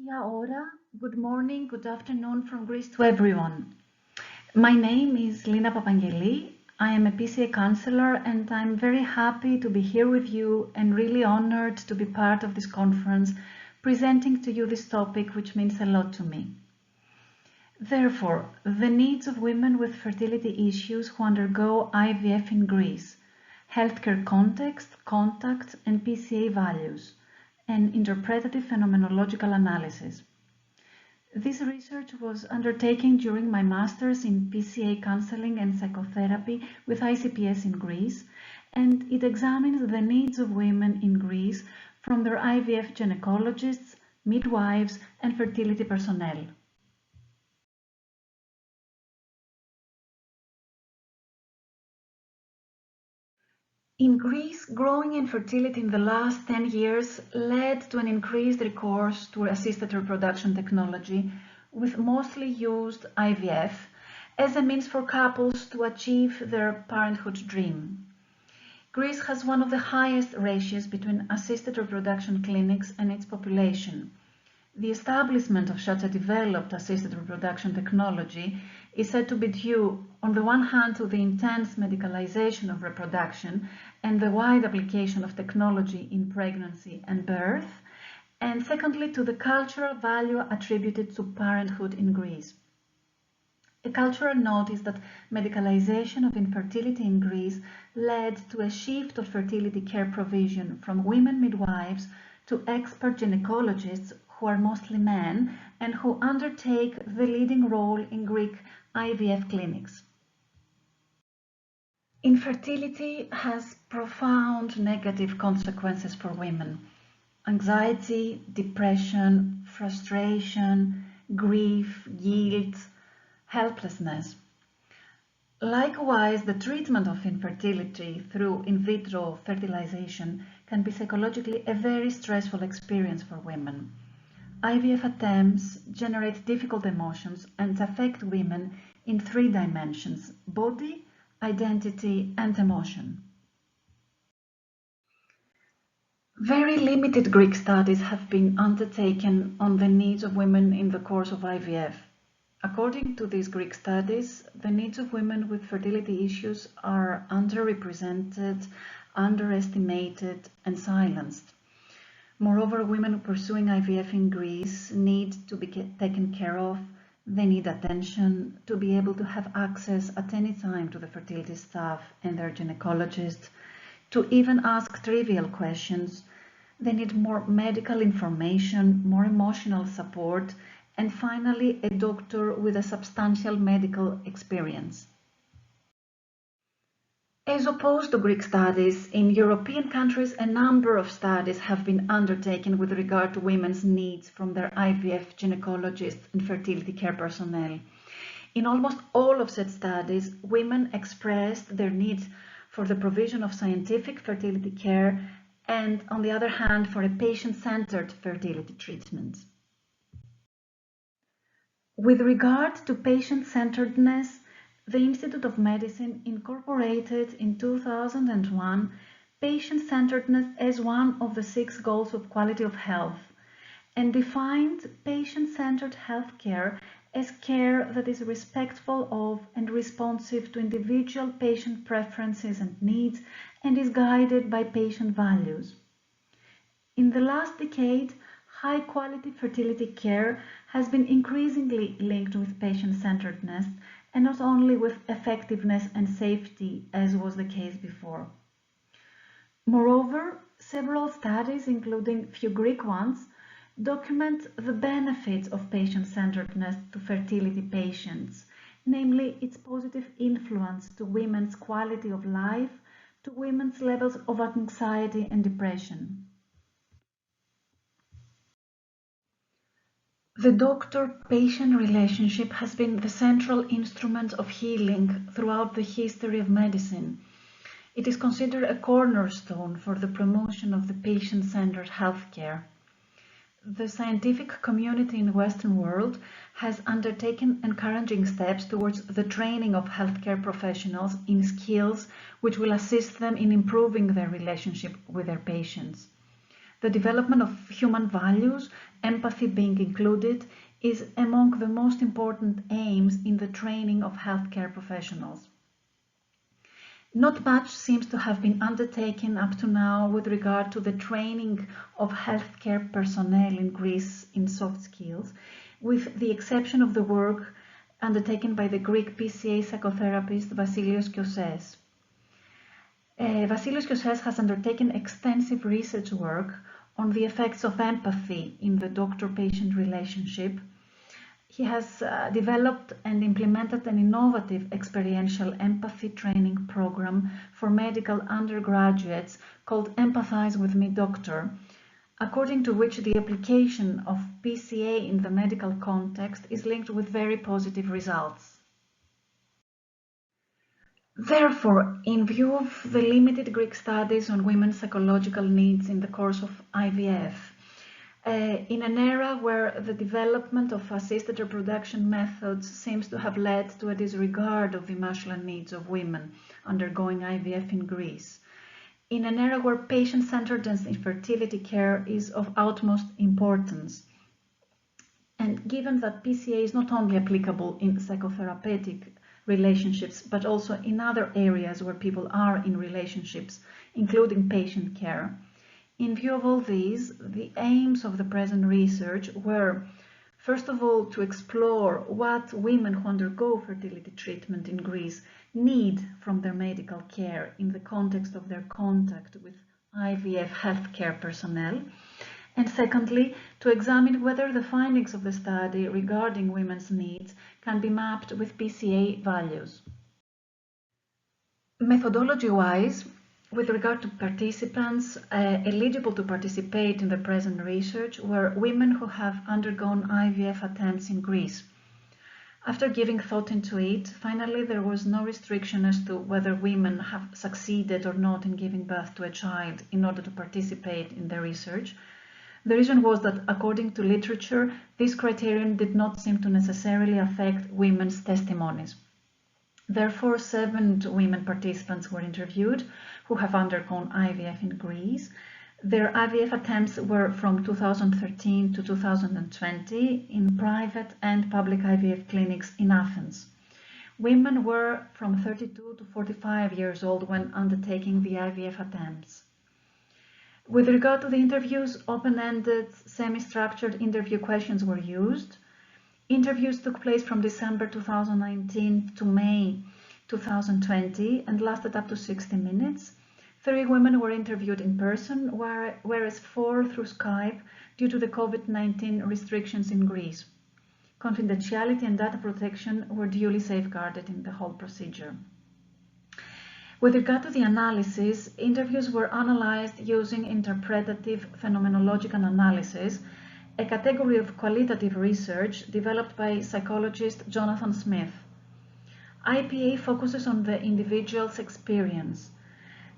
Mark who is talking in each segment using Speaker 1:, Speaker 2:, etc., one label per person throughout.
Speaker 1: Kia ora, good morning, good afternoon from Greece to everyone. My name is Lina Papangeli. I am a PCA counselor and I'm very happy to be here with you and really honored to be part of this conference, presenting to you this topic which means a lot to me. Therefore, the needs of women with fertility issues who undergo IVF in Greece, healthcare context, contact and PCA values, and interpretative phenomenological analysis. This research was undertaken during my master's in PCA counseling and psychotherapy with ICPS in Greece, and it examines the needs of women in Greece from their IVF gynecologists, midwives, and fertility personnel. In Greece, growing infertility in the last 10 years led to an increased recourse to assisted reproduction technology, with mostly used IVF as a means for couples to achieve their parenthood dream. Greece has one of the highest ratios between assisted reproduction clinics and its population. The establishment of such a developed assisted reproduction technology is said to be due, on the one hand, to the intense medicalization of reproduction and the wide application of technology in pregnancy and birth, and secondly, to the cultural value attributed to parenthood in Greece. A cultural note is that medicalization of infertility in Greece led to a shift of fertility care provision from women midwives to expert gynecologists who are mostly men and who undertake the leading role in Greek IVF clinics. Infertility has profound negative consequences for women. Anxiety, depression, frustration, grief, guilt, helplessness. Likewise, the treatment of infertility through in vitro fertilization can be psychologically a very stressful experience for women. IVF attempts generate difficult emotions and affect women in 3 dimensions: body, identity, and emotion. Very limited Greek studies have been undertaken on the needs of women in the course of IVF. According to these Greek studies, the needs of women with fertility issues are underrepresented, underestimated, and silenced. Moreover, women pursuing IVF in Greece need to be taken care of. They need attention to be able to have access at any time to the fertility staff and their gynecologist, to even ask trivial questions. They need more medical information, more emotional support, and finally, a doctor with a substantial medical experience. As opposed to Greek studies, in European countries a number of studies have been undertaken with regard to women's needs from their IVF gynecologists and fertility care personnel. In almost all of such studies, women expressed their needs for the provision of scientific fertility care and, on the other hand, for a patient-centered fertility treatment. With regard to patient-centeredness, the Institute of Medicine incorporated in 2001 patient-centeredness as one of the 6 goals of quality of health and defined patient-centered healthcare as care that is respectful of and responsive to individual patient preferences and needs and is guided by patient values. In the last decade, high-quality fertility care has been increasingly linked with patient-centeredness and not only with effectiveness and safety, as was the case before. Moreover, several studies, including few Greek ones, document the benefits of patient-centeredness to fertility patients, namely its positive influence to women's quality of life, to women's levels of anxiety and depression. The doctor-patient relationship has been the central instrument of healing throughout the history of medicine. It is considered a cornerstone for the promotion of the patient-centered healthcare. The scientific community in the Western world has undertaken encouraging steps towards the training of healthcare professionals in skills which will assist them in improving their relationship with their patients. The development of human values empathy being included, is among the most important aims in the training of healthcare professionals. Not much seems to have been undertaken up to now with regard to the training of healthcare personnel in Greece in soft skills, with the exception of the work undertaken by the Greek PCA psychotherapist Vasilios Kyoses. Vasilios Kyoses has undertaken extensive research work on the effects of empathy in the doctor-patient relationship. He has developed and implemented an innovative experiential empathy training program for medical undergraduates called Empathize with Me Doctor, according to which the application of PCA in the medical context is linked with very positive results. Therefore, in view of the limited Greek studies on women's psychological needs in the course of IVF, in an era where the development of assisted reproduction methods seems to have led to a disregard of the emotional needs of women undergoing IVF in Greece, in an era where patient-centeredness in fertility care is of utmost importance, and given that PCA is not only applicable in psychotherapeutic relationships, but also in other areas where people are in relationships, including patient care. In view of all these, the aims of the present research were, first of all, to explore what women who undergo fertility treatment in Greece need from their medical care in the context of their contact with IVF healthcare personnel, and secondly, to examine whether the findings of the study regarding women's needs can be mapped with PCA values. Methodology-wise, with regard to participants eligible to participate in the present research were women who have undergone IVF attempts in Greece. After giving thought into it, finally there was no restriction as to whether women have succeeded or not in giving birth to a child in order to participate in the research. The reason was that, according to literature, this criterion did not seem to necessarily affect women's testimonies. Therefore, 7 women participants were interviewed who have undergone IVF in Greece. Their IVF attempts were from 2013 to 2020 in private and public IVF clinics in Athens. Women were from 32 to 45 years old when undertaking the IVF attempts. With regard to the interviews, open-ended, semi-structured interview questions were used. Interviews took place from December 2019 to May 2020 and lasted up to 60 minutes. 3 women were interviewed in person, whereas 4 through Skype due to the COVID-19 restrictions in Greece. Confidentiality and data protection were duly safeguarded in the whole procedure. With regard to the analysis, interviews were analyzed using interpretative phenomenological analysis, a category of qualitative research developed by psychologist Jonathan Smith. IPA focuses on the individual's experience.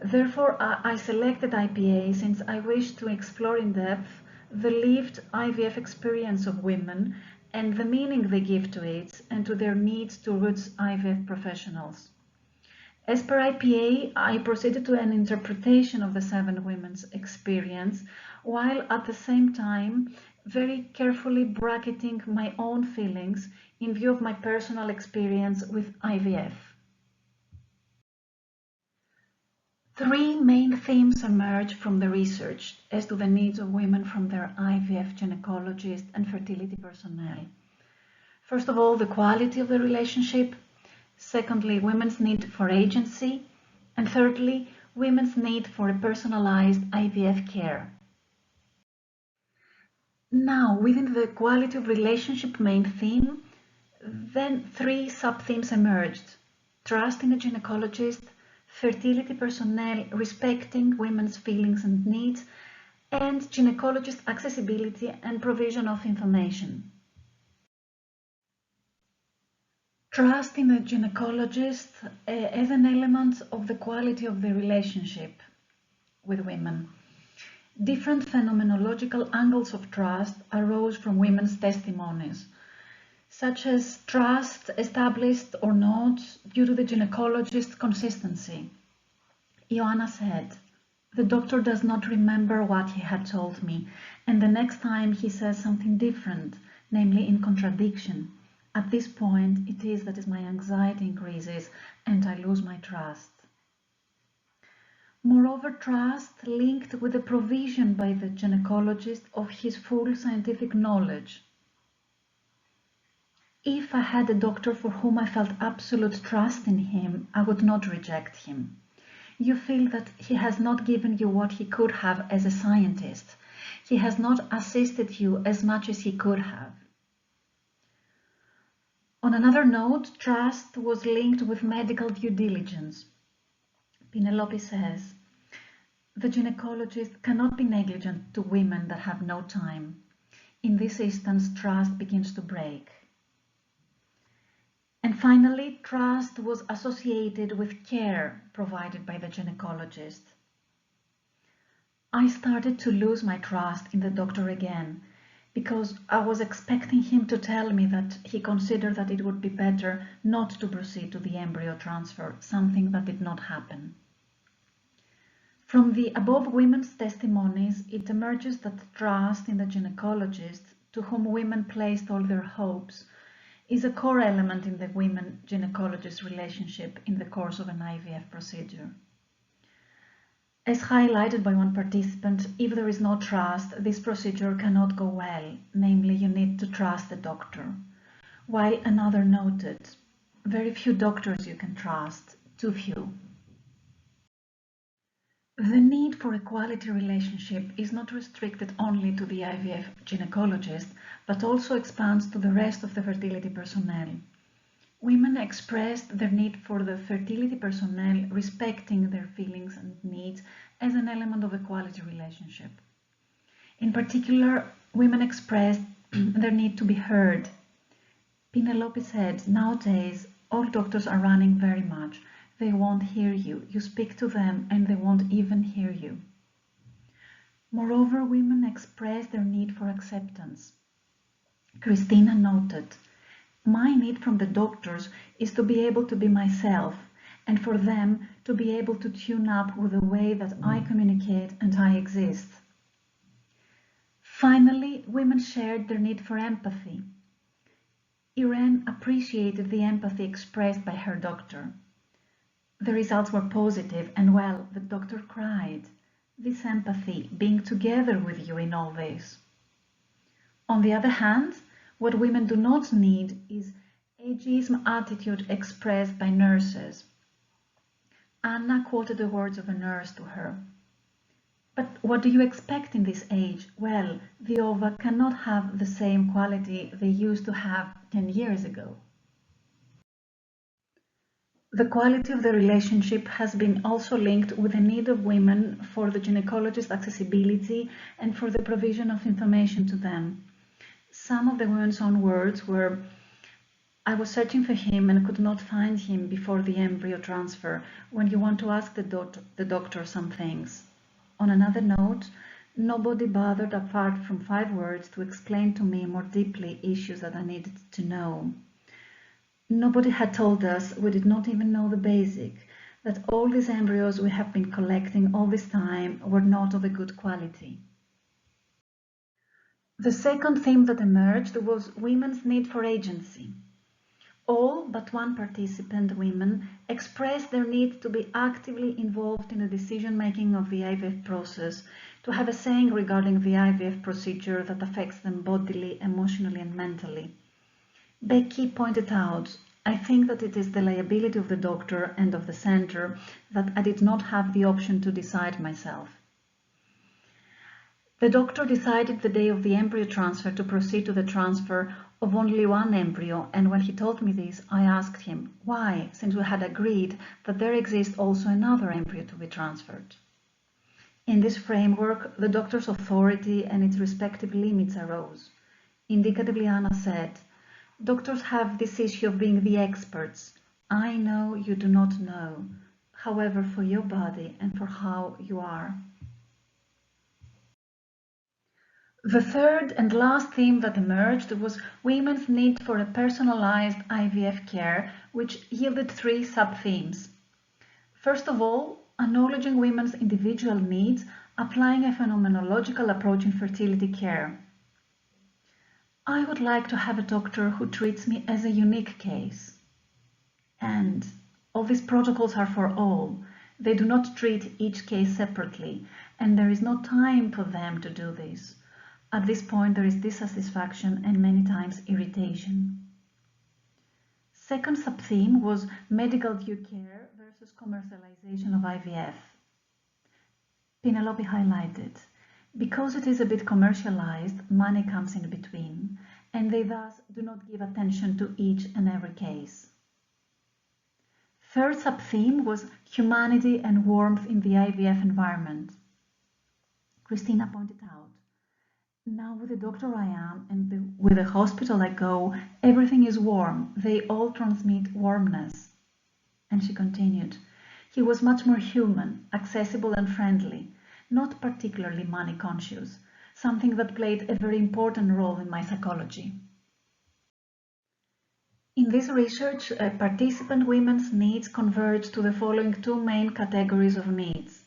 Speaker 1: Therefore, I selected IPA since I wish to explore in depth the lived IVF experience of women and the meaning they give to it and to their needs towards IVF professionals. As per IPA, I proceeded to an interpretation of the 7 women's experience, while at the same time very carefully bracketing my own feelings in view of my personal experience with IVF. 3 main themes emerge from the research as to the needs of women from their IVF gynecologist and fertility personnel. First of all, the quality of the relationship. Secondly, women's need for agency. And thirdly, women's need for a personalized IVF care. Now, within the quality of relationship main theme, then 3 sub-themes emerged: trust in a gynecologist, fertility personnel respecting women's feelings and needs, and gynecologist accessibility and provision of information. Trust in a gynecologist as an element of the quality of the relationship with women. Different phenomenological angles of trust arose from women's testimonies, such as trust established or not due to the gynecologist's consistency. Ioanna said, The doctor does not remember what he had told me, and the next time he says something different, namely in contradiction. At this point, it is that my anxiety increases and I lose my trust. Moreover, trust linked with the provision by the gynecologist of his full scientific knowledge. If I had a doctor for whom I felt absolute trust in him, I would not reject him. You feel that he has not given you what he could have as a scientist. He has not assisted you as much as he could have. On another note, trust was linked with medical due diligence. Penelope says, the gynecologist cannot be negligent to women that have no time. In this instance, trust begins to break. And finally, trust was associated with care provided by the gynecologist. I started to lose my trust in the doctor again, because I was expecting him to tell me that he considered that it would be better not to proceed to the embryo transfer, something that did not happen. From the above women's testimonies, it emerges that trust in the gynecologist, to whom women placed all their hopes, is a core element in the women-gynecologist relationship in the course of an IVF procedure. As highlighted by one participant, if there is no trust, this procedure cannot go well, namely you need to trust the doctor. While another noted, very few doctors you can trust, too few. The need for a quality relationship is not restricted only to the IVF gynecologist, but also expands to the rest of the fertility personnel. Women expressed their need for the fertility personnel respecting their feelings and needs as an element of a quality relationship. In particular, women expressed their need to be heard. Penelope said, nowadays, all doctors are running very much. They won't hear you. You speak to them and they won't even hear you. Moreover, women express their need for acceptance. Christina noted, my need from the doctors is to be able to be myself and for them to be able to tune up with the way that I communicate and I exist. Finally, women shared their need for empathy. Irene appreciated the empathy expressed by her doctor. The results were positive and well, the doctor cried. This empathy, being together with you in all this. On the other hand, what women do not need is ageism attitude expressed by nurses. Anna quoted the words of a nurse to her. But what do you expect in this age? Well, the ova cannot have the same quality they used to have 10 years ago. The quality of the relationship has been also linked with the need of women for the gynecologist's accessibility and for the provision of information to them. Some of the women's own words were, I was searching for him and could not find him before the embryo transfer, when you want to ask the doctor some things. On another note, nobody bothered apart from 5 words to explain to me more deeply issues that I needed to know. Nobody had told us, we did not even know the basic, that all these embryos we have been collecting all this time were not of a good quality. The second theme that emerged was women's need for agency. All but one participant, women, expressed their need to be actively involved in the decision-making of the IVF process, to have a saying regarding the IVF procedure that affects them bodily, emotionally and mentally. Becky pointed out, I think that it is the liability of the doctor and of the center that I did not have the option to decide myself. The doctor decided the day of the embryo transfer to proceed to the transfer of only one embryo, and when he told me this, I asked him, why, since we had agreed that there exists also another embryo to be transferred. In this framework, the doctor's authority and its respective limits arose. Indicatively, Anna said, doctors have this issue of being the experts. I know you do not know, however, for your body and for how you are. The third and last theme that emerged was women's need for a personalized IVF care, which yielded 3 sub-themes. First of all, acknowledging women's individual needs, applying a phenomenological approach in fertility care. I would like to have a doctor who treats me as a unique case. And all these protocols are for all. They do not treat each case separately, and there is no time for them to do this. At this point, there is dissatisfaction and many times irritation. Second sub-theme was medical due care versus commercialization of IVF. Penelope highlighted, because it is a bit commercialized, money comes in between, and they thus do not give attention to each and every case. Third sub-theme was humanity and warmth in the IVF environment. Christina pointed out, now with the doctor I am and with the hospital I go, everything is warm. They all transmit warmness. And she continued, he was much more human, accessible and friendly, not particularly money conscious, something that played a very important role in my psychology. In this research, participant women's needs converge to the following two main categories of needs.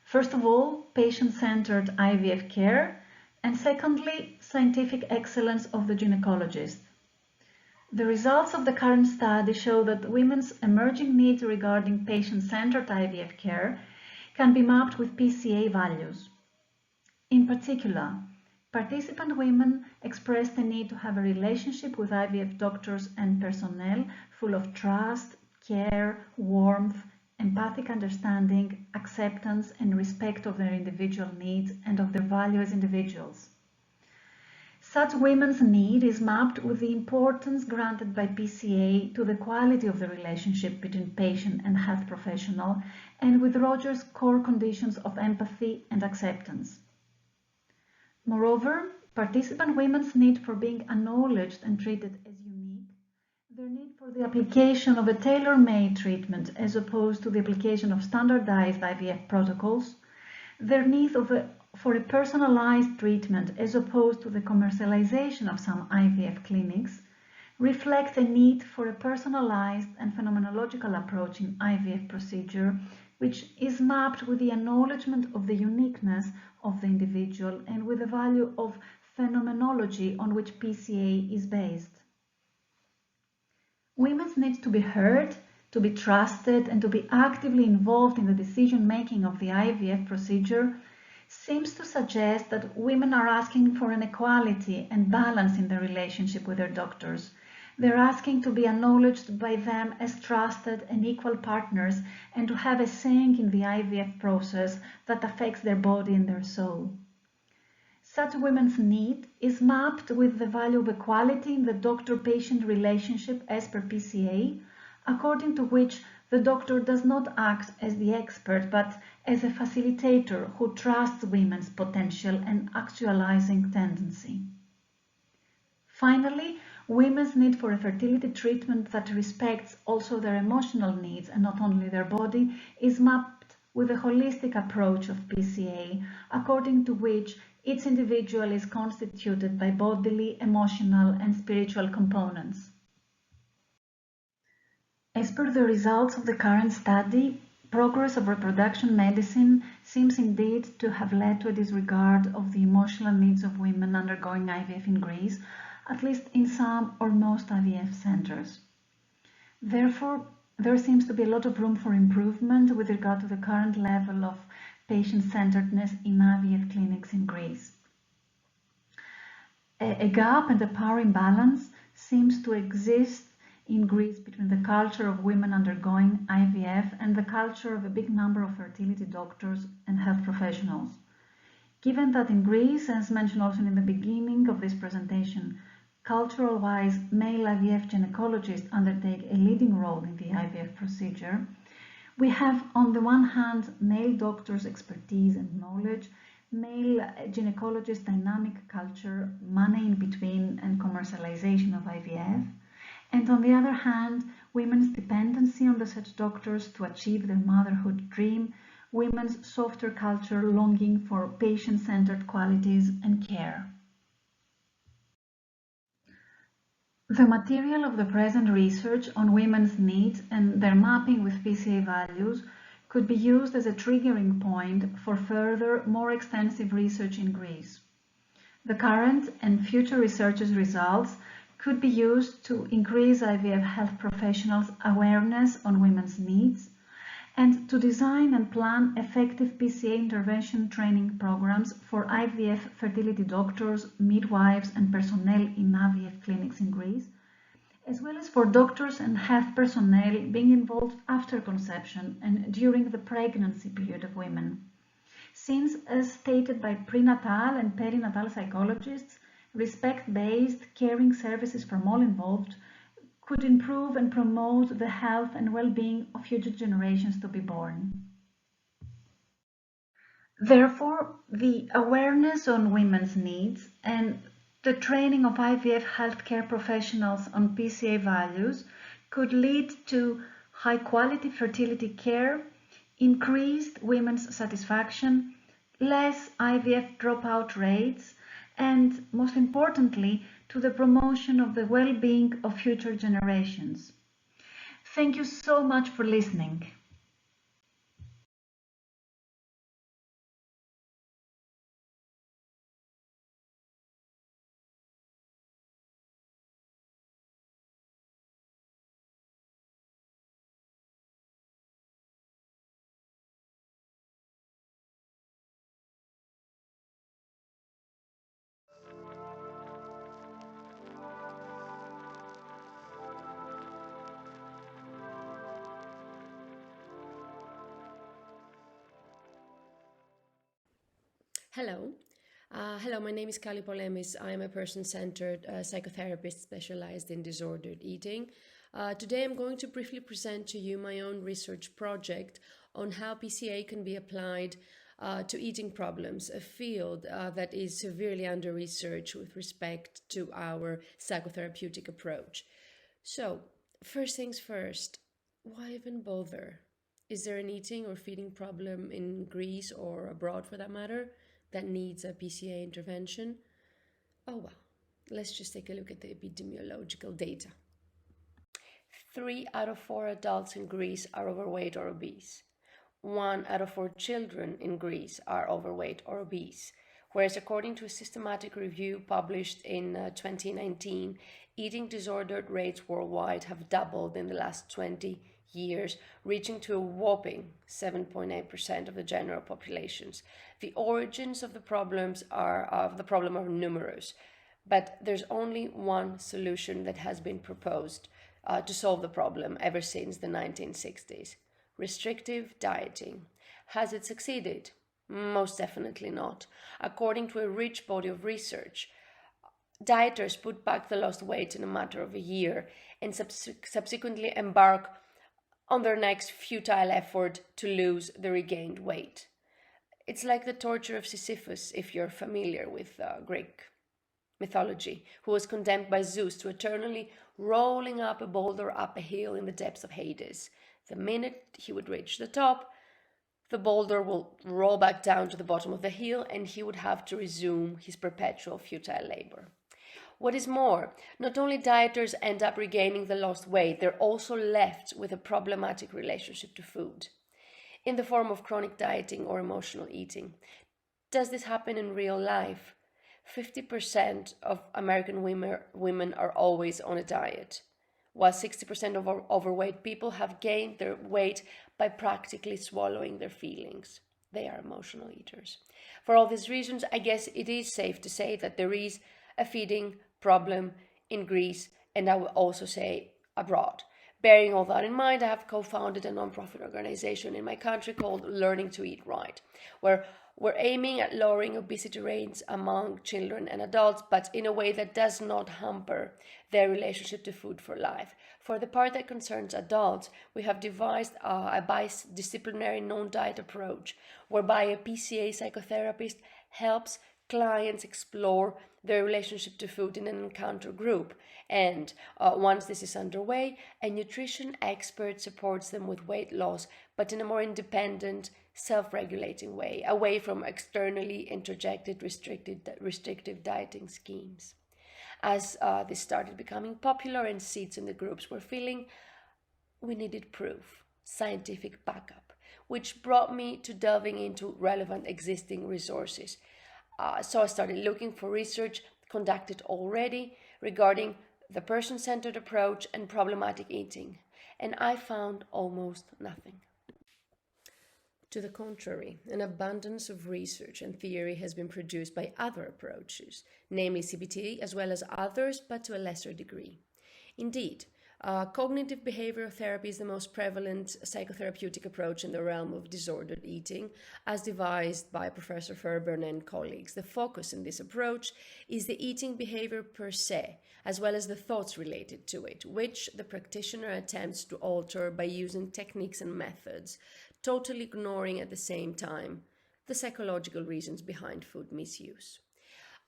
Speaker 1: First of all, patient-centered IVF care, and secondly, scientific excellence of the gynecologist. The results of the current study show that women's emerging needs regarding patient-centered IVF care can be mapped with PCA values. In particular, participant women expressed the need to have a relationship with IVF doctors and personnel full of trust, care, warmth, empathic understanding, acceptance and respect of their individual needs and of their value as individuals. Such women's need is mapped with the importance granted by PCA to the quality of the relationship between patient and health professional and with Rogers' core conditions of empathy and acceptance. Moreover, participant women's need for being acknowledged and treated as unique, their need for the application of a tailor-made treatment as opposed to the application of standardized IVF protocols, their need for a personalized treatment as opposed to the commercialization of some IVF clinics, reflect a need for a personalized and phenomenological approach in IVF procedure, which is mapped with the acknowledgement of the uniqueness of the individual and with the value of phenomenology on which PCA is based. Women's need to be heard, to be trusted, and to be actively involved in the decision-making of the IVF procedure seems to suggest that women are asking for an equality and balance in their relationship with their doctors. They're asking to be acknowledged by them as trusted and equal partners and to have a saying in the IVF process that affects their body and their soul. Such women's need is mapped with the value of equality in the doctor-patient relationship as per PCA, according to which the doctor does not act as the expert but as a facilitator who trusts women's potential and actualizing tendency. Finally, women's need for a fertility treatment that respects also their emotional needs and not only their body is mapped with a holistic approach of PCA, according to which each individual is constituted by bodily, emotional, and spiritual components. As per the results of the current study, progress of reproduction medicine seems indeed to have led to a disregard of the emotional needs of women undergoing IVF in Greece, at least in some or most IVF centers. Therefore, there seems to be a lot of room for improvement with regard to the current level of patient-centeredness in IVF clinics in Greece. A gap and a power imbalance seems to exist in Greece between the culture of women undergoing IVF and the culture of a big number of fertility doctors and health professionals. Given that in Greece, as mentioned also in the beginning of this presentation, cultural-wise, male IVF gynecologists undertake a leading role in the IVF procedure, we have on the one hand male doctors' expertise and knowledge, male gynecologists' dynamic culture, money in between and commercialization of IVF, and on the other hand, women's dependency on the such doctors to achieve their motherhood dream, women's softer culture longing for patient-centered qualities and care. The material of the present research on women's needs and their mapping with PCA values could be used as a triggering point for further, more extensive research in Greece. The current and future researchers' results could be used to increase IVF health professionals' awareness on women's needs and to design and plan effective PCA intervention training programs for IVF fertility doctors, midwives, and personnel in IVF clinics in Greece, as well as for doctors and health personnel being involved after conception and during the pregnancy period of women. Since, as stated by prenatal and perinatal psychologists, respect-based caring services from all involved could improve and promote the health and well-being of future generations to be born. Therefore, the awareness on women's needs and the training of IVF healthcare professionals on PCA values could lead to high-quality fertility care, increased women's satisfaction, less IVF dropout rates, and, most importantly, to the promotion of the well-being of future generations. Thank you so much for listening.
Speaker 2: Hello. Hello, my name is Kaly Polemis. I am a person-centered psychotherapist specialized in disordered eating. Today I'm going to briefly present to you my own research project on how PCA can be applied to eating problems, a field that is severely under-researched with respect to our psychotherapeutic approach. So, first things first, why even bother? Is there an eating or feeding problem in Greece or abroad for that matter that needs a PCA intervention? Oh well, let's just take a look at the epidemiological data. 3 out of 4 adults in Greece are overweight or obese. 1 out of 4 children in Greece are overweight or obese. Whereas according to a systematic review published in 2019, eating disordered rates worldwide have doubled in the last 20 years, reaching to a whopping 7.8% of the general populations. The origins of the problem are numerous, but there's only one solution that has been proposed to solve the problem ever since the 1960s: restrictive dieting. Has it succeeded? Most definitely not. According to a rich body of research, dieters put back the lost weight in a matter of a year and subsequently embark on their next futile effort to lose the regained weight. It's like the torture of Sisyphus, if you're familiar with Greek mythology, who was condemned by Zeus to eternally rolling up a boulder up a hill in the depths of Hades. The minute he would reach the top, the boulder will roll back down to the bottom of the hill and he would have to resume his perpetual futile labor. What is more, not only dieters end up regaining the lost weight, they're also left with a problematic relationship to food, in the form of chronic dieting or emotional eating. Does this happen in real life? 50% of American women are always on a diet, while 60% of overweight people have gained their weight by practically swallowing their feelings. They are emotional eaters. For all these reasons, I guess it is safe to say that there is a feeding problem in Greece, and I will also say abroad. Bearing all that in mind, I have co-founded a non-profit organization in my country called Learning to Eat Right, where we're aiming at lowering obesity rates among children and adults, but in a way that does not hamper their relationship to food for life. For the part that concerns adults, we have devised a disciplinary non-diet approach, whereby a PCA psychotherapist helps clients explore their relationship to food in an encounter group. And once this is underway, a nutrition expert supports them with weight loss, but in a more independent, self-regulating way, away from externally interjected restrictive dieting schemes. As this started becoming popular and seats in the groups were filling, we needed proof, scientific backup. which brought me to delving into relevant existing resources. So I started looking for research conducted already regarding the person-centered approach and problematic eating, and I found almost nothing. To the contrary, an abundance of research and theory has been produced by other approaches, namely CBT as well as others, but to a lesser degree. Indeed, cognitive behavioral therapy is the most prevalent psychotherapeutic approach in the realm of disordered eating, as devised by Professor Fairbairn and colleagues. The focus in this approach is the eating behavior per se, as well as the thoughts related to it, which the practitioner attempts to alter by using techniques and methods, totally ignoring at the same time the psychological reasons behind food misuse.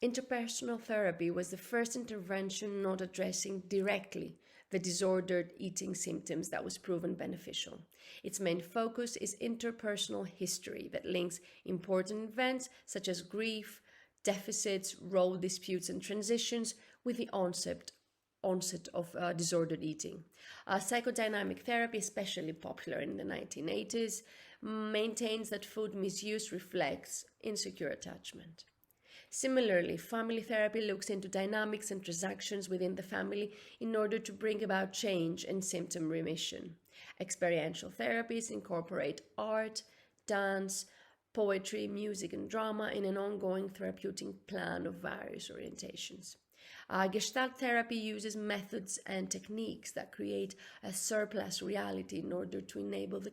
Speaker 2: Interpersonal therapy was the first intervention not addressing directly the disordered eating symptoms that was proven beneficial. Its main focus is interpersonal history that links important events such as grief, deficits, role disputes, and transitions with the onset of disordered eating. Psychodynamic therapy, especially popular in the 1980s, maintains that food misuse reflects insecure attachment. Similarly, family therapy looks into dynamics and transactions within the family in order to bring about change and symptom remission. Experiential therapies incorporate art, dance, poetry, music, and drama in an ongoing therapeutic plan of various orientations. Gestalt therapy uses methods and techniques that create a surplus reality in order to enable the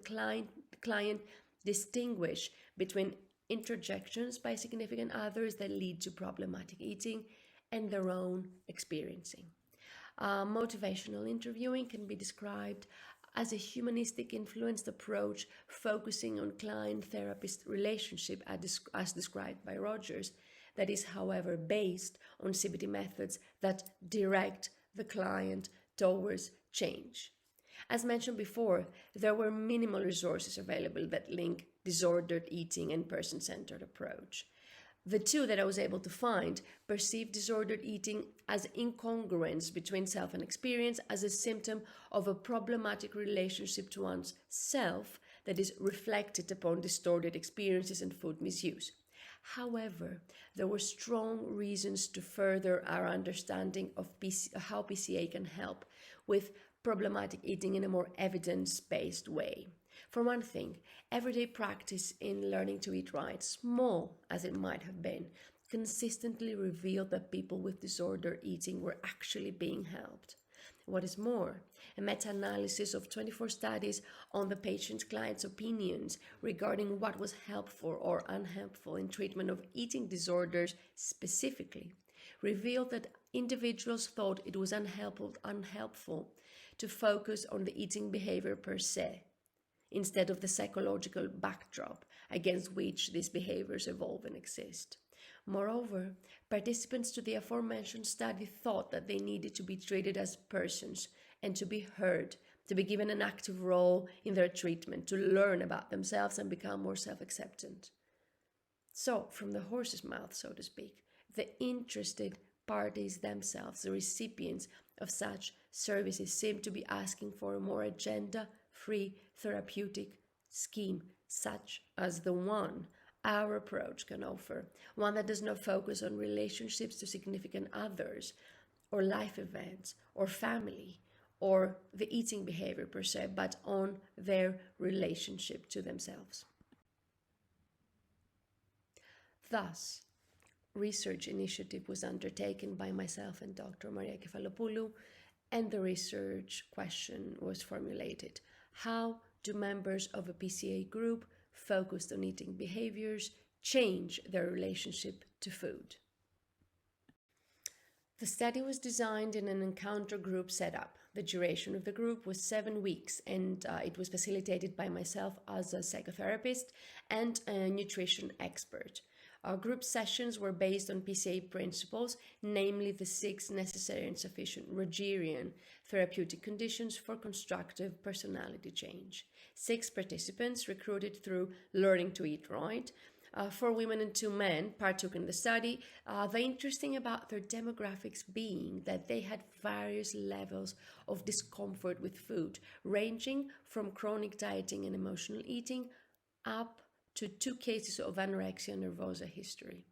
Speaker 2: client distinguish between interjections by significant others that lead to problematic eating and their own experiencing. Motivational interviewing can be described as a humanistic influenced approach focusing on client-therapist relationship as described by Rogers, that is, however, based on CBT methods that direct the client towards change. As mentioned before, there were minimal resources available that link disordered eating and person-centered approach. The two that I was able to find perceived disordered eating as incongruence between self and experience as a symptom of a problematic relationship to one's self that is reflected upon distorted experiences and food misuse. However, there were strong reasons to further our understanding of how PCA can help with problematic eating in a more evidence-based way. For one thing, everyday practice in learning to eat right, small as it might have been, consistently revealed that people with disordered eating were actually being helped. What is more, a meta-analysis of 24 studies on the patient's client's opinions regarding what was helpful or unhelpful in treatment of eating disorders specifically revealed that individuals thought it was unhelpful to focus on the eating behavior per se, instead of the psychological backdrop against which these behaviors evolve and exist. Moreover, participants to the aforementioned study thought that they needed to be treated as persons and to be heard, to be given an active role in their treatment, to learn about themselves and become more self-acceptant. So, from the horse's mouth, so to speak, the interested parties themselves, the recipients of such services, seem to be asking for a more agenda-free therapeutic scheme, such as the one our approach can offer, one that does not focus on relationships to significant others, or life events, or family, or the eating behavior per se, but on their relationship to themselves. Thus, research initiative was undertaken by myself and Dr. Maria Kefalopoulou, and the research question was formulated: how do members of a PCA group focused on eating behaviors change their relationship to food? The study was designed in an encounter group setup. The duration of the group was 7 weeks, and it was facilitated by myself as a psychotherapist and a nutrition expert. Our group sessions were based on PCA principles, namely the 6 necessary and sufficient Rogerian therapeutic conditions for constructive personality change. 6 participants recruited through Learning to Eat Right 4 women and 2 men partook in the study. The interesting about their demographics being that they had various levels of discomfort with food, ranging from chronic dieting and emotional eating up to 2 cases of anorexia nervosa history.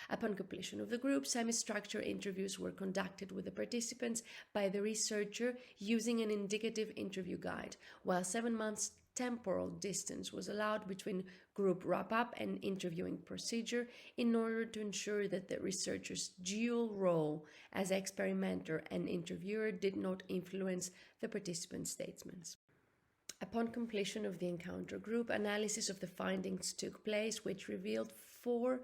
Speaker 2: Upon completion of the group, semi-structured interviews were conducted with the participants by the researcher using an indicative interview guide, while 7 months temporal distance was allowed between group wrap-up and interviewing procedure in order to ensure that the researcher's dual role as experimenter and interviewer did not influence the participants' statements. Upon completion of the encounter group, analysis of the findings took place, which revealed 4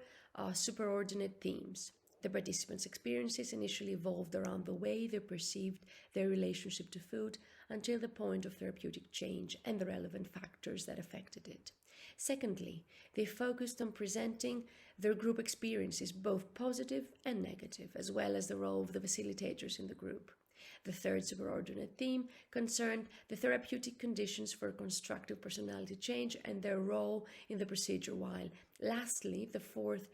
Speaker 2: superordinate themes. The participants' experiences initially evolved around the way they perceived their relationship to food until the point of therapeutic change and the relevant factors that affected it. Secondly, they focused on presenting their group experiences, both positive and negative, as well as the role of the facilitators in the group. The third superordinate theme concerned the therapeutic conditions for constructive personality change and their role in the procedure, while lastly, the fourth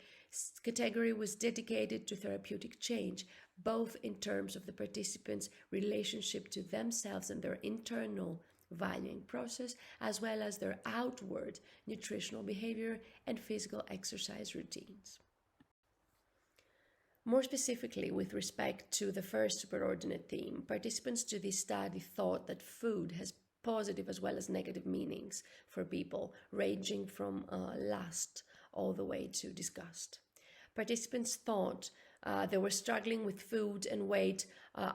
Speaker 2: category was dedicated to therapeutic change, both in terms of the participants' relationship to themselves and their internal valuing process, as well as their outward nutritional behavior and physical exercise routines. More specifically, with respect to the first superordinate theme, participants to this study thought that food has positive as well as negative meanings for people, ranging from lust all the way to disgust. Participants thought they were struggling with food and weight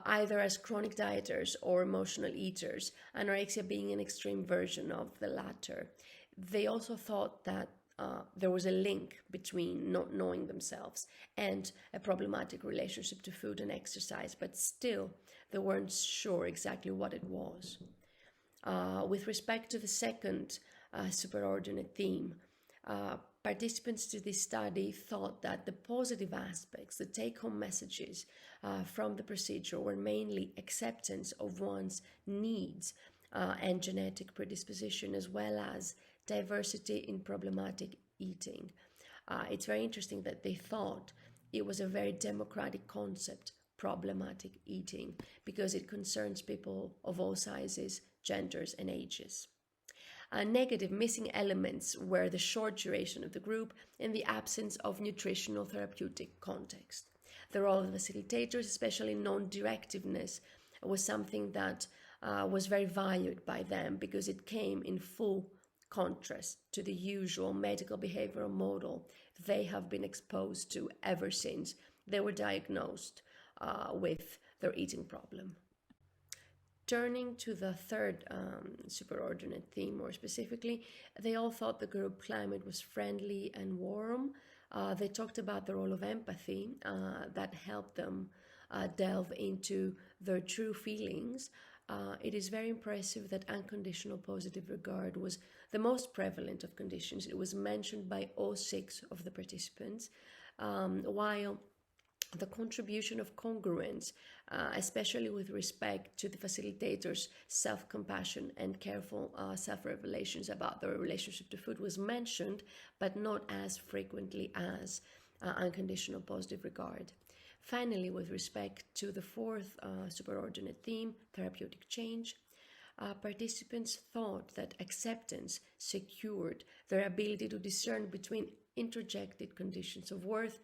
Speaker 2: either as chronic dieters or emotional eaters, anorexia being an extreme version of the latter. They also thought that there was a link between not knowing themselves and a problematic relationship to food and exercise, but still they weren't sure exactly what it was. With respect to the second superordinate theme, participants to this study thought that the positive aspects, the take-home messages from the procedure were mainly acceptance of one's needs and genetic predisposition, as well as diversity in problematic eating. It's very interesting that they thought it was a very democratic concept, problematic eating, because it concerns people of all sizes, genders, and ages. Negative missing elements were the short duration of the group and the absence of nutritional therapeutic context. The role of the facilitators, especially non-directiveness, was something that was very valued by them because it came in full contrast to the usual medical behavioral model they have been exposed to ever since they were diagnosed with their eating problem. Turning to the third superordinate theme more specifically, they all thought the group climate was friendly and warm. They talked about the role of empathy that helped them delve into their true feelings. It is very impressive that unconditional positive regard was the most prevalent of conditions. It was mentioned by all 6 of the participants, while the contribution of congruence, especially with respect to the facilitators' self-compassion and careful self-revelations about their relationship to food, was mentioned, but not as frequently as unconditional positive regard. Finally, with respect to the fourth superordinate theme, therapeutic change, participants thought that acceptance secured their ability to discern between interjected conditions of worth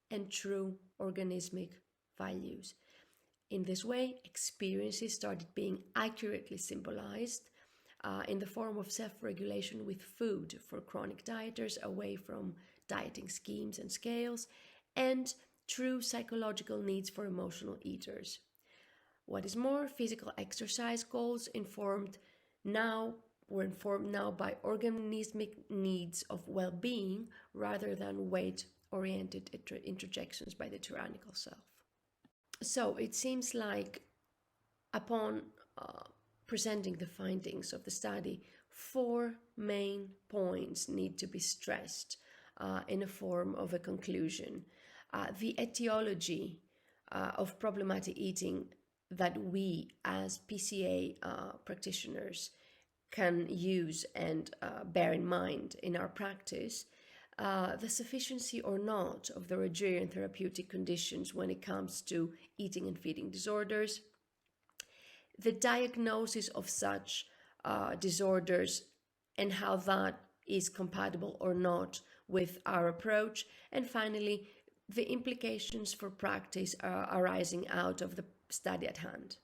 Speaker 2: and true organismic values. In this way, experiences started being accurately symbolized in the form of self-regulation with food for chronic dieters away from dieting schemes and scales, and true psychological needs for emotional eaters. What is more, physical exercise goals were informed now by organismic needs of well-being rather than weight-oriented interjections by the tyrannical self. So it seems like upon presenting the findings of the study, 4 main points need to be stressed in a form of a conclusion. The etiology of problematic eating that we as PCA practitioners can use and bear in mind in our practice the sufficiency or not of the Rogerian therapeutic conditions when it comes to eating and feeding disorders, the diagnosis of such disorders and how that is compatible or not with our approach, and finally, the implications for practice arising out of the study at hand.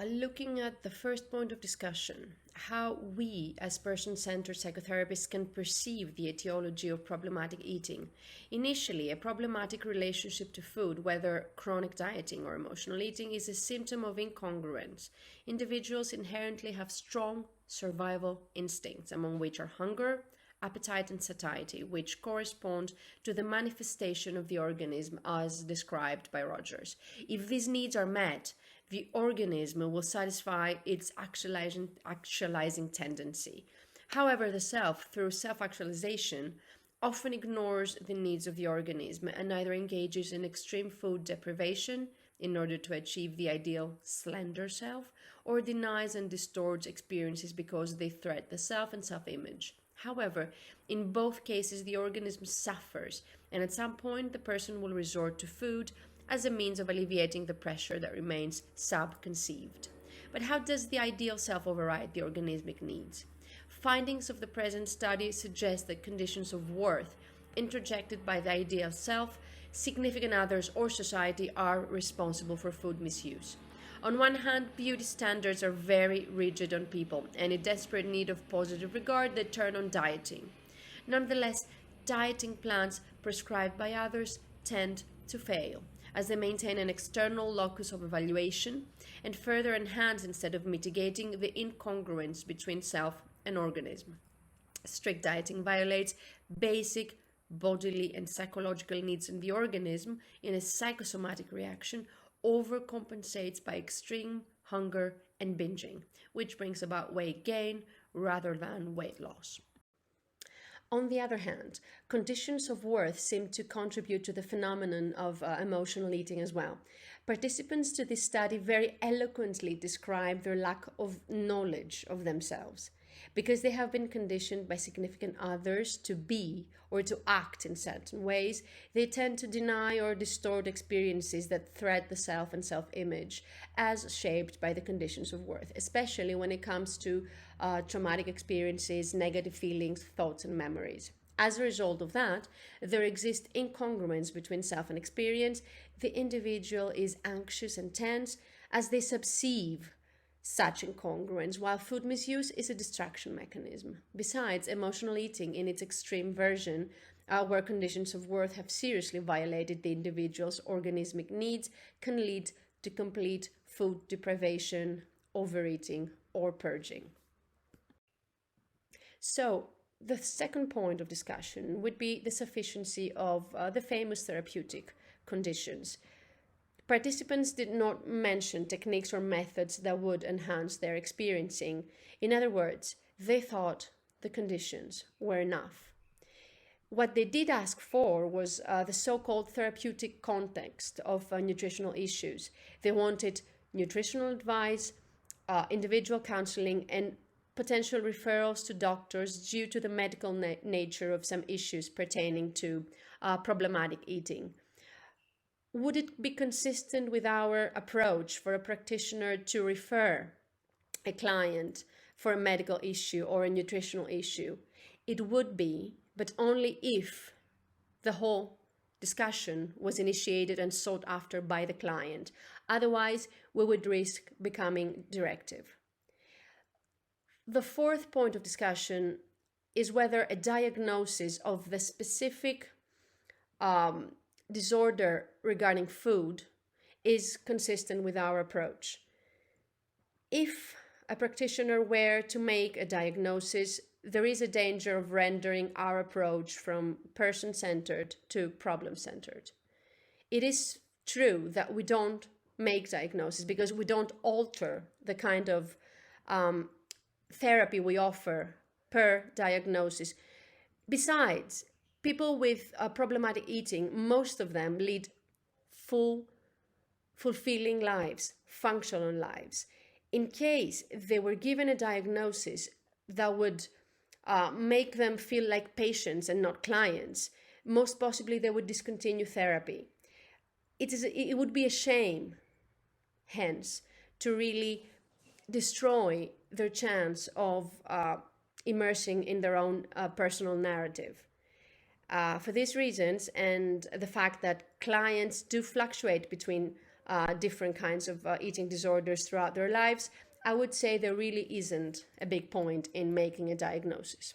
Speaker 2: Looking at the first point of discussion, how we as person-centered psychotherapists can perceive the etiology of problematic eating. Initially, a problematic relationship to food, whether chronic dieting or emotional eating, is a symptom of incongruence. Individuals inherently have strong survival instincts, among which are hunger, appetite, and satiety, which correspond to the manifestation of the organism as described by Rogers. If these needs are met, the organism will satisfy its actualizing tendency. However, the self, through self-actualization, often ignores the needs of the organism and either engages in extreme food deprivation in order to achieve the ideal slender self, or denies and distorts experiences because they threat the self and self-image. However, in both cases, the organism suffers, and at some point, the person will resort to food as a means of alleviating the pressure that remains subconceived. But how does the ideal self override the organismic needs? Findings of the present study suggest that conditions of worth interjected by the ideal self, significant others, or society are responsible for food misuse. On one hand, beauty standards are very rigid on people and in desperate need of positive regard they turn on dieting. Nonetheless, dieting plans prescribed by others tend to fail, as they maintain an external locus of evaluation and further enhance instead of mitigating the incongruence between self and organism. Strict dieting violates basic bodily and psychological needs in the organism in a psychosomatic reaction, overcompensates by extreme hunger and binging, which brings about weight gain rather than weight loss. On the other hand, conditions of worth seem to contribute to the phenomenon of emotional eating as well. Participants to this study very eloquently describe their lack of knowledge of themselves. Because they have been conditioned by significant others to be or to act in certain ways, they tend to deny or distort experiences that threat the self and self-image as shaped by the conditions of worth, especially when it comes to traumatic experiences, negative feelings, thoughts, and memories. As a result of that, there exists incongruence between self and experience. The individual is anxious and tense as they subceive such incongruence, while food misuse is a distraction mechanism. Besides, emotional eating in its extreme version, where conditions of worth have seriously violated the individual's organismic needs, can lead to complete food deprivation, overeating, or purging. So, the second point of discussion would be the sufficiency of the famous therapeutic conditions. Participants did not mention techniques or methods that would enhance their experiencing. In other words, they thought the conditions were enough. What they did ask for was the so-called therapeutic context of nutritional issues. They wanted nutritional advice, individual counseling, and potential referrals to doctors due to the medical nature of some issues pertaining to problematic eating. Would it be consistent with our approach for a practitioner to refer a client for a medical issue or a nutritional issue? It would be, but only if the whole discussion was initiated and sought after by the client. Otherwise, we would risk becoming directive. The fourth point of discussion is whether a diagnosis of the specific disorder regarding food is consistent with our approach. If a practitioner were to make a diagnosis, there is a danger of rendering our approach from person-centered to problem-centered. It is true that we don't make diagnoses because we don't alter the kind of therapy we offer per diagnosis. Besides, people with problematic eating, most of them lead fulfilling lives, functional lives. In case they were given a diagnosis that would make them feel like patients and not clients, most possibly they would discontinue therapy. It would be a shame, hence, to really destroy their chance of immersing in their own personal narrative. For these reasons, and the fact that clients do fluctuate between different kinds of eating disorders throughout their lives, I would say there really isn't a big point in making a diagnosis.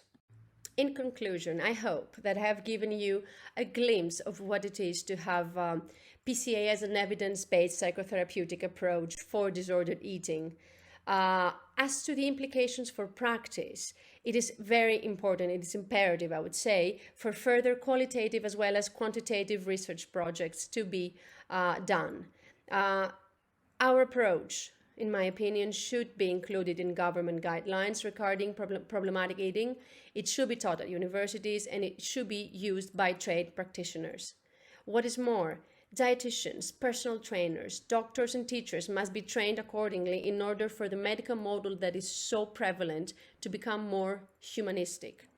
Speaker 2: In conclusion, I hope that I have given you a glimpse of what it is to have PCA as an evidence-based psychotherapeutic approach for disordered eating. As to the implications for practice, it is very important, it is imperative, I would say, for further qualitative as well as quantitative research projects to be done. Our approach, in my opinion, should be included in government guidelines regarding problematic eating. It should be taught at universities and it should be used by trained practitioners. What is more, dietitians, personal trainers, doctors and teachers must be trained accordingly in order for the medical model that is so prevalent to become more humanistic.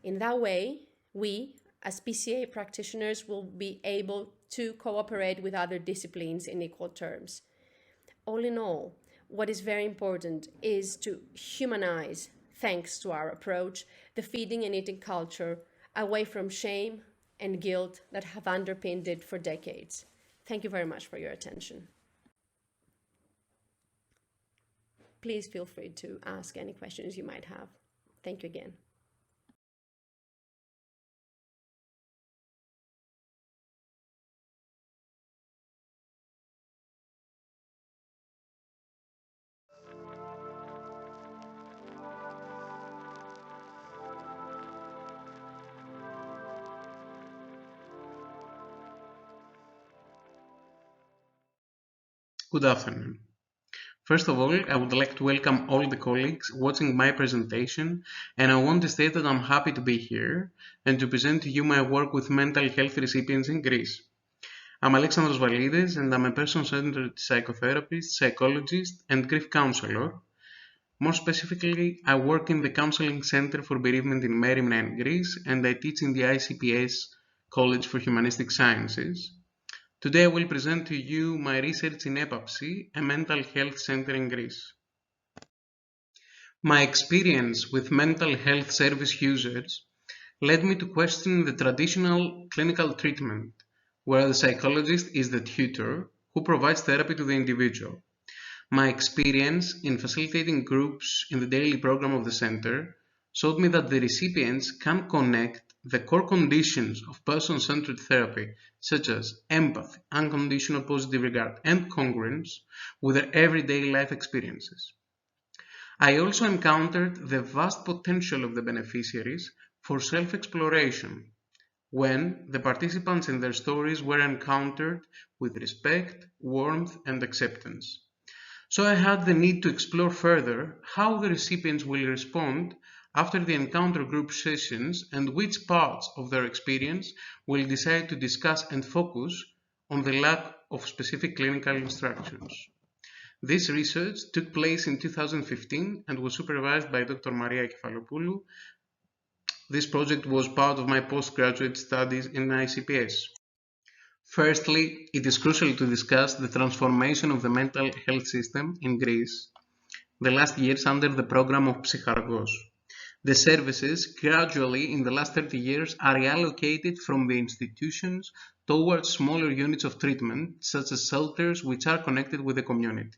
Speaker 2: In that way, we, as PCA practitioners, will be able to cooperate with other disciplines in equal terms. All in all, what is very important is to humanize, thanks to our approach, the feeding and eating culture away from shame and guilt that have underpinned it for decades. Thank you very much for your attention. Please feel free to ask any questions you might have. Thank you again.
Speaker 3: Good afternoon. First of all, I would like to welcome all the colleagues watching my presentation, and I want to state that I'm happy to be here and to present to you my work with mental health recipients in Greece. I'm Aleandros Vallides, and I'm a person-centered psychotherapist, psychologist, and grief counselor. More specifically, I work in the Counseling Center for Bereavement in Merina in Greece, and I teach in the ICPS College for Humanistic Sciences. Today I will present to you my research in WAPCEPC, a mental health center in Greece. My experience with mental health service users led me to question the traditional clinical treatment, where the psychologist is the tutor who provides therapy to the individual. My experience in facilitating groups in the daily program of the center showed me that the recipients can connect the core conditions of person-centered therapy, such as empathy, unconditional positive regard, and congruence, with their everyday life experiences. I also encountered the vast potential of the beneficiaries for self-exploration, when the participants and their stories were encountered with respect, warmth, and acceptance. So I had the need to explore further how the recipients will respond after the encounter group sessions and which parts of their experience will decide to discuss and focus on the lack of specific clinical instructions. This research took place in 2015 and was supervised by Dr. Maria Kefalopoulou. This project was part of my postgraduate studies in ICPS. Firstly, it is crucial to discuss the transformation of the mental health system in Greece the last years under the program of Psychargos. The services gradually in the last 30 years are reallocated from the institutions towards smaller units of treatment, such as shelters which are connected with the community.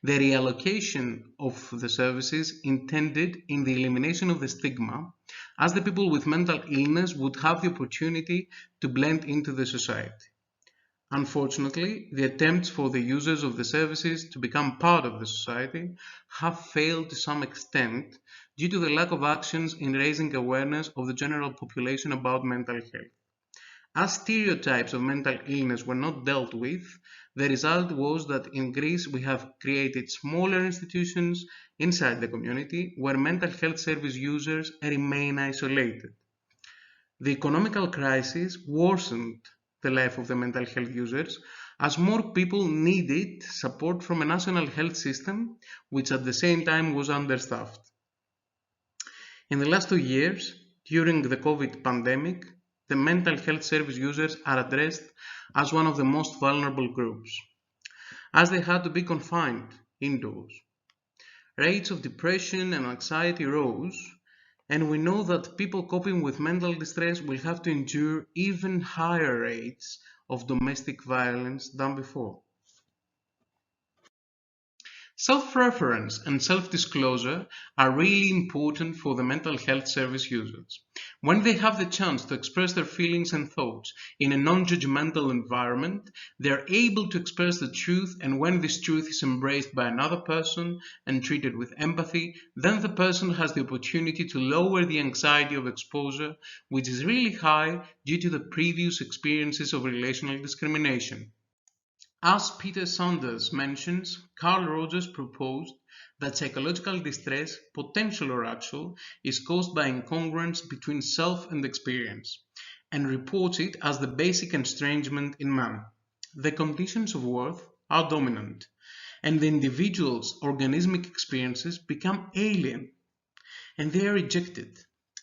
Speaker 3: The reallocation of the services intended in the elimination of the stigma, as the people with mental illness would have the opportunity to blend into the society. Unfortunately, the attempts for the users of the services to become part of the society have failed to some extent due to the lack of actions in raising awareness of the general population about mental health. As stereotypes of mental illness were not dealt with, the result was that in Greece we have created smaller institutions inside the community where mental health service users remain isolated. The economical crisis worsened the life of the mental health users as more people needed support from a national health system which at the same time was understaffed. In the last 2 years, during the COVID pandemic, the mental health service users are addressed as one of the most vulnerable groups, as they had to be confined indoors. Rates of depression and anxiety rose, and we know that people coping with mental distress will have to endure even higher rates of domestic violence than before. Self-reference and self-disclosure are really important for the mental health service users. When they have the chance to express their feelings and thoughts in a non-judgmental environment, they are able to express the truth, and when this truth is embraced by another person and treated with empathy, then the person has the opportunity to lower the anxiety of exposure, which is really high due to the previous experiences of relational discrimination. As Peter Saunders mentions, Carl Rogers proposed that psychological distress, potential or actual, is caused by incongruence between self and experience, and reports it as the basic estrangement in man. The conditions of worth are dominant, and the individual's organismic experiences become alien, and they are rejected.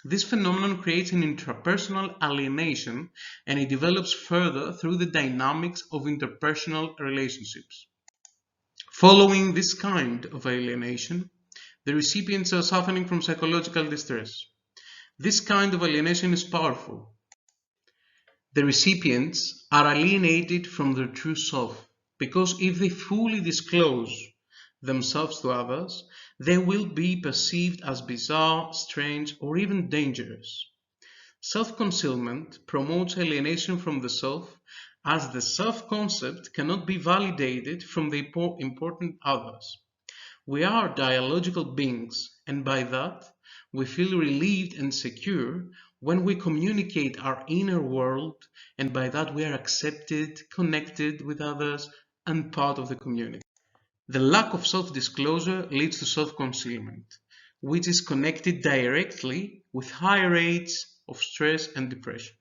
Speaker 3: This phenomenon creates an intrapersonal alienation, and it develops further through the dynamics of interpersonal relationships. Following this kind of alienation, the recipients are suffering from psychological distress. This kind of alienation is powerful. The recipients are alienated from their true self, because if they fully disclose themselves to others, they will be perceived as bizarre, strange, or even dangerous. Self-concealment promotes alienation from the self, as the self-concept cannot be validated from the important others. We are dialogical beings, and by that, we feel relieved and secure when we communicate our inner world, and by that we are accepted, connected with others, and part of the community. The lack of self-disclosure leads to self-concealment, which is connected directly with high rates of stress and depression.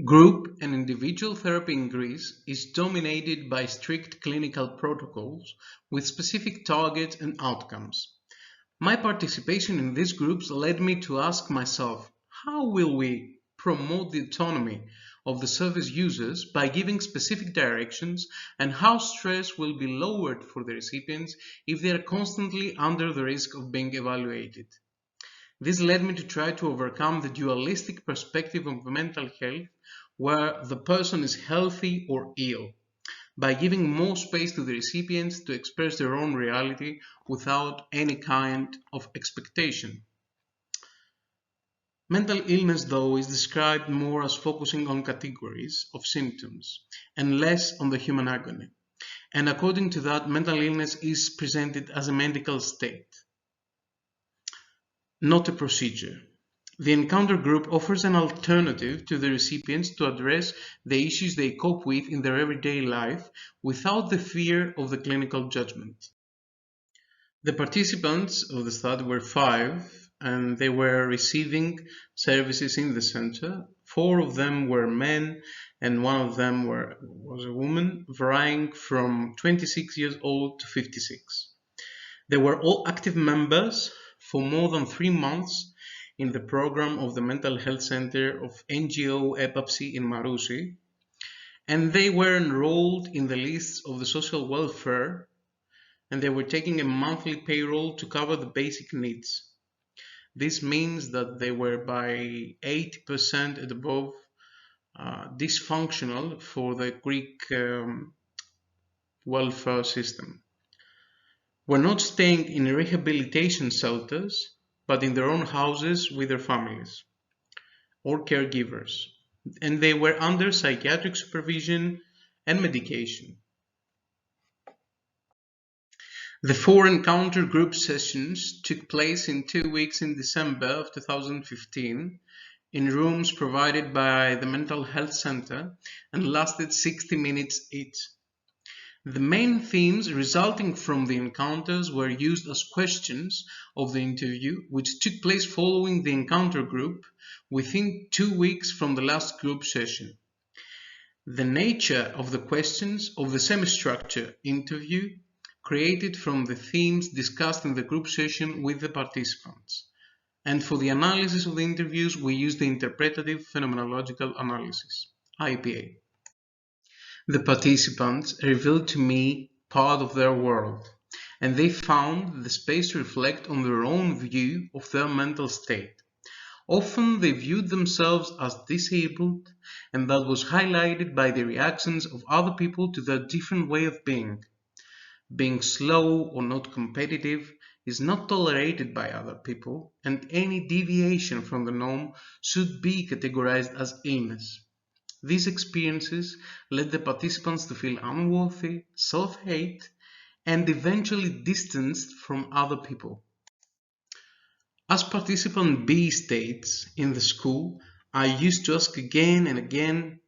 Speaker 3: Group and individual therapy in Greece is dominated by strict clinical protocols with specific targets and outcomes. My participation in these groups led me to ask myself, how will we promote the autonomy of the service users by giving specific directions, and how stress will be lowered for the recipients if they are constantly under the risk of being evaluated. This led me to try to overcome the dualistic perspective of mental health, where the person is healthy or ill, by giving more space to the recipients to express their own reality without any kind of expectation. Mental illness, though, is described more as focusing on categories of symptoms and less on the human agony. And according to that, mental illness is presented as a medical state, not a procedure. The encounter group offers an alternative to the recipients to address the issues they cope with in their everyday life without the fear of the clinical judgment. The participants of the study were 5, and they were receiving services in the center. 4 of them were men, and 1 of them was a woman, varying from 26 years old to 56. They were all active members for more than 3 months in the program of the Mental Health Center of NGO WAPCEPC in Marousi, and they were enrolled in the lists of the social welfare, and they were taking a monthly payroll to cover the basic needs. This means that they were by 80% and above dysfunctional for the Greek welfare system. Were not staying in rehabilitation shelters, but in their own houses with their families or caregivers, and they were under psychiatric supervision and medication. The 4 encounter group sessions took place in 2 weeks in December of 2015 in rooms provided by the Mental Health Center and lasted 60 minutes each. The main themes resulting from the encounters were used as questions of the interview, which took place following the encounter group within 2 weeks from the last group session. The nature of the questions of the semi-structured interview created from the themes discussed in the group session with the participants. And for the analysis of the interviews, we used the Interpretative Phenomenological Analysis, IPA. The participants revealed to me part of their world, and they found the space to reflect on their own view of their mental state. Often they viewed themselves as disabled, and that was highlighted by the reactions of other people to their different way of being. Being slow or not competitive is not tolerated by other people, and any deviation from the norm should be categorized as illness. These experiences led the participants to feel unworthy, self-hate, and eventually distanced from other people. As participant B states, in the school, I used to ask again and again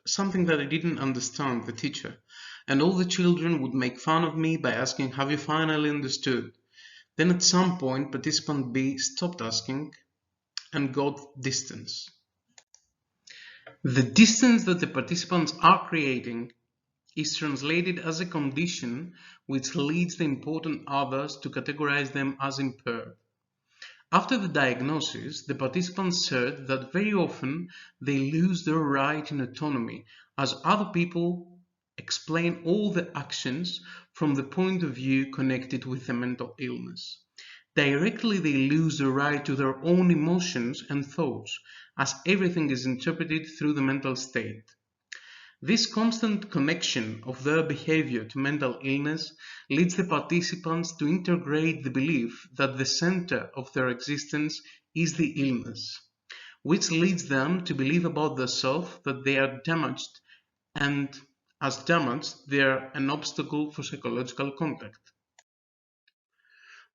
Speaker 3: something that I didn't understand the teacher, and all the children would make fun of me by asking, have you finally understood? Then at some point, participant B stopped asking and got distance. The distance that the participants are creating is translated as a condition which leads the important others to categorize them as impaired. After the diagnosis, the participants said that very often they lose their right in autonomy as other people explain all the actions from the point of view connected with the mental illness. Directly they lose the right to their own emotions and thoughts as everything is interpreted through the mental state. This constant connection of their behavior to mental illness leads the participants to integrate the belief that the center of their existence is the illness, which leads them to believe about themselves that they are damaged, and as damaged, they are an obstacle for psychological contact.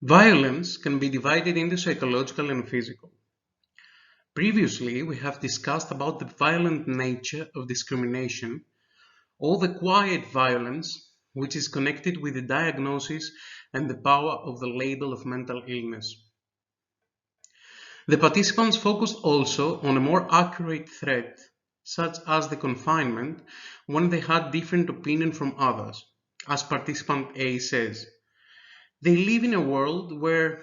Speaker 3: Violence can be divided into psychological and physical. Previously, we have discussed about the violent nature of discrimination, or the quiet violence, which is connected with the diagnosis and the power of the label of mental illness. The participants focused also on a more accurate threat, such as the confinement, when they had different opinion from others, as participant A says. They live in a world where,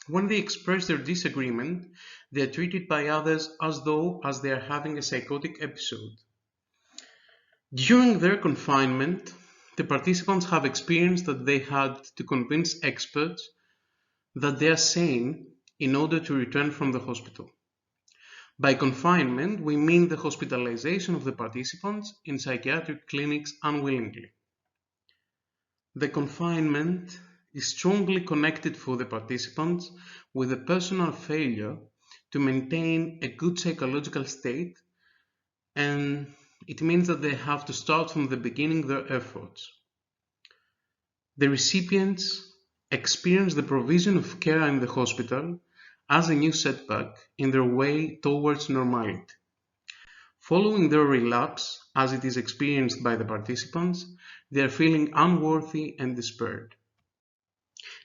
Speaker 3: when they express their disagreement, they are treated by others as though they are having a psychotic episode. During their confinement, the participants have experienced that they had to convince experts that they are sane in order to return from the hospital. By confinement, we mean the hospitalization of the participants in psychiatric clinics unwillingly. The confinement is strongly connected for the participants with a personal failure to maintain a good psychological state, and it means that they have to start from the beginning their efforts. The recipients experience the provision of care in the hospital as a new setback in their way towards normality. Following their relapse, as it is experienced by the participants, they are feeling unworthy and despaired.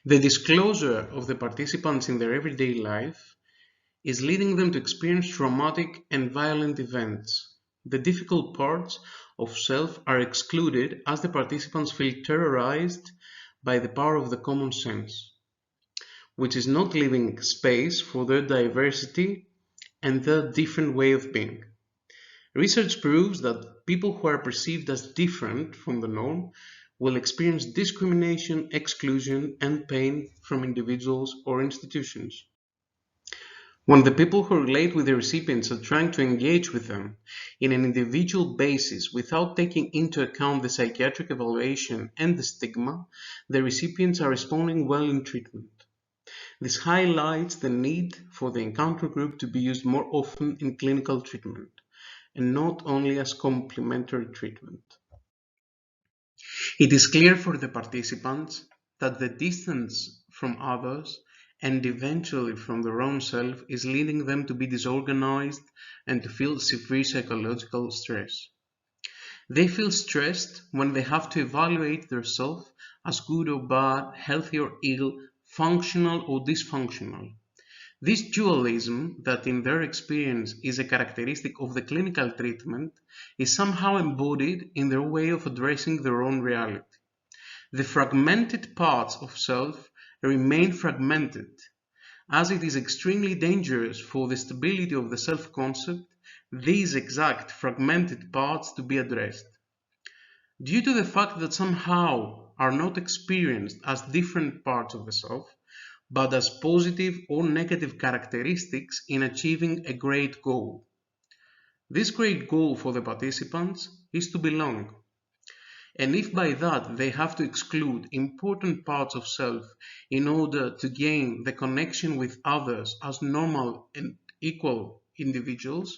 Speaker 3: The disclosure of the participants in their everyday life is leading them to experience traumatic and violent events. The difficult parts of self are excluded as the participants feel terrorized by the power of the common sense, which is not leaving space for their diversity and their different way of being. Research proves that people who are perceived as different from the norm will experience discrimination, exclusion, and pain from individuals or institutions. When the people who relate with the recipients are trying to engage with them in an individual basis without taking into account the psychiatric evaluation and the stigma, the recipients are responding well in treatment. This highlights the need for the encounter group to be used more often in clinical treatment, and not only as complementary treatment. It is clear for the participants that the distance from others and eventually from their own self is leading them to be disorganized and to feel severe psychological stress. They feel stressed when they have to evaluate their self as good or bad, healthy or ill, functional or dysfunctional. This dualism that in their experience is a characteristic of the clinical treatment is somehow embodied in their way of addressing their own reality. The fragmented parts of self remain fragmented, as it is extremely dangerous for the stability of the self-concept these exact fragmented parts to be addressed. Due to the fact that somehow are not experienced as different parts of the self, but as positive or negative characteristics in achieving a great goal. This great goal for the participants is to belong. And if by that they have to exclude important parts of self in order to gain the connection with others as normal and equal individuals,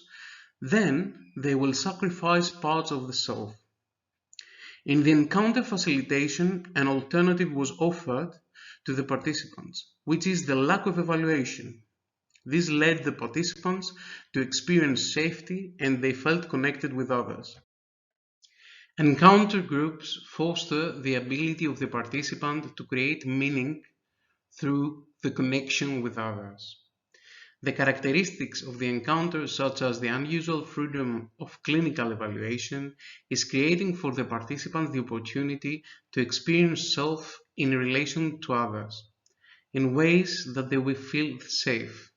Speaker 3: then they will sacrifice parts of the self. In the encounter facilitation, an alternative was offered to the participants, which is the lack of evaluation. This led the participants to experience safety and they felt connected with others. Encounter groups foster the ability of the participant to create meaning through the connection with others. The characteristics of the encounter, such as the unusual freedom of clinical evaluation, is creating for the participants the opportunity to experience self in relation to others, in ways that they will feel safe.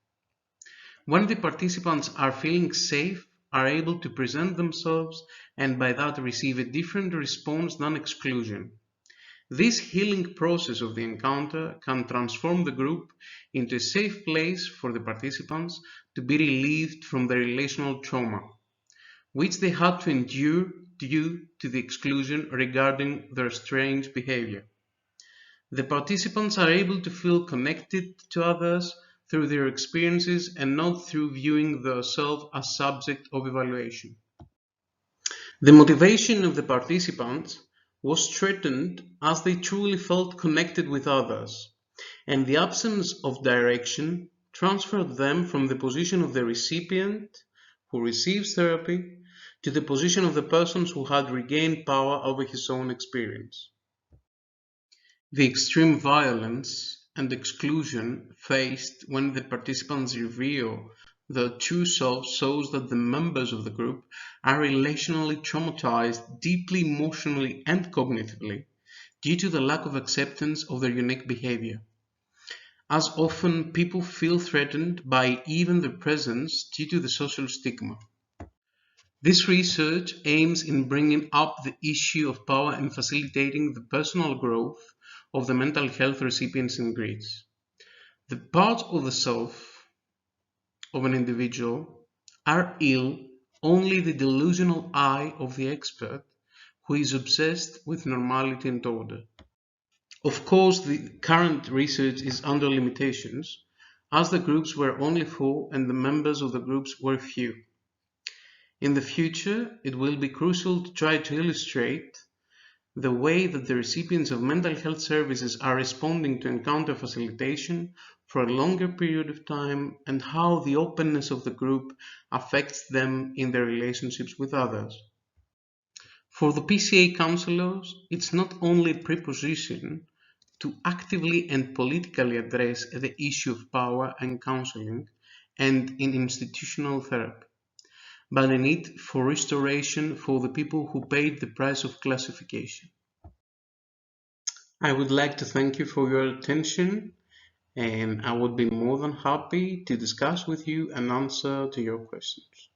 Speaker 3: When the participants are feeling safe, are able to present themselves and by that receive a different response than exclusion. This healing process of the encounter can transform the group into a safe place for the participants to be relieved from the relational trauma, which they had to endure due to the exclusion regarding their strange behavior. The participants are able to feel connected to others through their experiences and not through viewing themselves as subject of evaluation. The motivation of the participants was strengthened as they truly felt connected with others, and the absence of direction transferred them from the position of the recipient who receives therapy to the position of the person who had regained power over his own experience. The extreme violence and exclusion faced when the participants reveal their true self shows that the members of the group are relationally traumatized deeply emotionally and cognitively due to the lack of acceptance of their unique behavior. As often, people feel threatened by even their presence due to the social stigma. This research aims in bringing up the issue of power and facilitating the personal growth of the mental health recipients in Greece. The parts of the self of an individual are ill only the delusional eye of the expert who is obsessed with normality and order. Of course, the current research is under limitations, as the groups were only 4 and the members of the groups were few. In the future, it will be crucial to try to illustrate the way that the recipients of mental health services are responding to encounter facilitation for a longer period of time and how the openness of the group affects them in their relationships with others. For the PCA counselors, it's not only a preposition to actively and politically address the issue of power and counseling and in institutional therapy, but a need for restoration for the people who paid the price of classification. I would like to thank you for your attention, and I would be more than happy to discuss with you and answer to your questions.